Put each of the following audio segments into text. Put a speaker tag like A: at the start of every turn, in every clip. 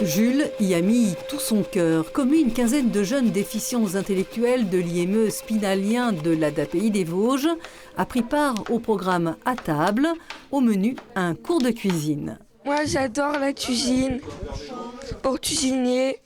A: Jules y a mis tout son cœur. Comme lui, une quinzaine de jeunes déficients intellectuels de l'IME spinalien de l'ADAPI des Vosges a pris part au programme À table, au menu un cours de cuisine.
B: Moi j'adore la cuisine, pour cuisiner,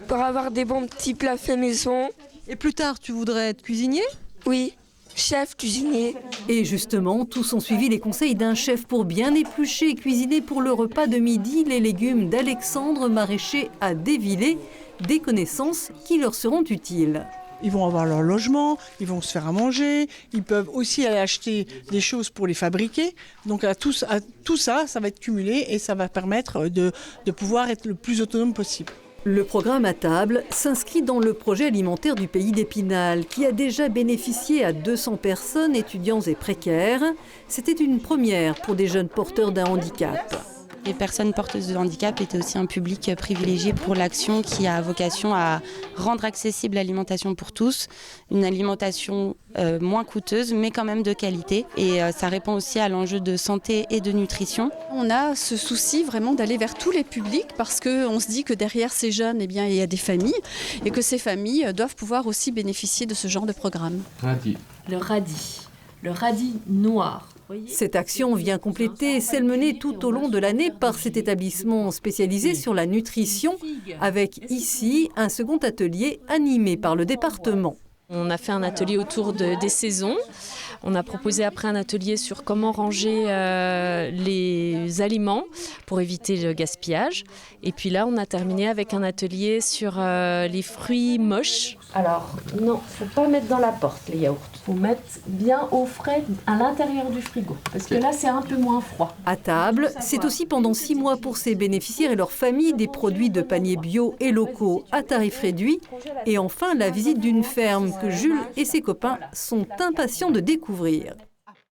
B: pour avoir des bons petits plats faits maison.
C: Et plus tard, tu voudrais être cuisinier ?
B: Oui, chef cuisinier.
A: Et justement, tous ont suivi les conseils d'un chef pour bien éplucher et cuisiner pour le repas de midi les légumes d'Alexandre, maraîcher à Dévillers, des connaissances qui leur seront utiles.
D: Ils vont avoir leur logement, ils vont se faire à manger, ils peuvent aussi aller acheter des choses pour les fabriquer. Donc à tout ça, ça va être cumulé et ça va permettre de pouvoir être le plus autonome possible.
A: Le programme À table s'inscrit dans le projet alimentaire du pays d'Épinal, qui a déjà bénéficié à 200 personnes, étudiants et précaires. C'était une première pour des jeunes porteurs d'un handicap.
E: Les personnes porteuses de handicap étaient aussi un public privilégié pour l'action qui a vocation à rendre accessible l'alimentation pour tous, une alimentation moins coûteuse mais quand même de qualité. Et ça répond aussi à l'enjeu de santé et de nutrition.
F: On a ce souci vraiment d'aller vers tous les publics parce qu'on se dit que derrière ces jeunes, eh bien, il y a des familles et que ces familles doivent pouvoir aussi bénéficier de ce genre de programme.
G: Le radis noir.
A: Cette action vient compléter celle menée tout au long de l'année par cet établissement spécialisé sur la nutrition, avec ici un second atelier animé par le département.
G: On a fait un atelier autour des saisons. On a proposé après un atelier sur comment ranger les aliments pour éviter le gaspillage. Et puis là, on a terminé avec un atelier sur les fruits moches. Alors, non, il ne faut pas mettre dans la porte les yaourts. Il faut mettre bien au frais à l'intérieur du frigo. Parce que là, c'est un peu moins froid.
A: À table, c'est aussi pendant 6 mois pour ces bénéficiaires et leurs familles des produits de paniers bio et locaux à tarif réduit. Et enfin, la visite d'une ferme que Jules et ses copains sont impatients de découvrir.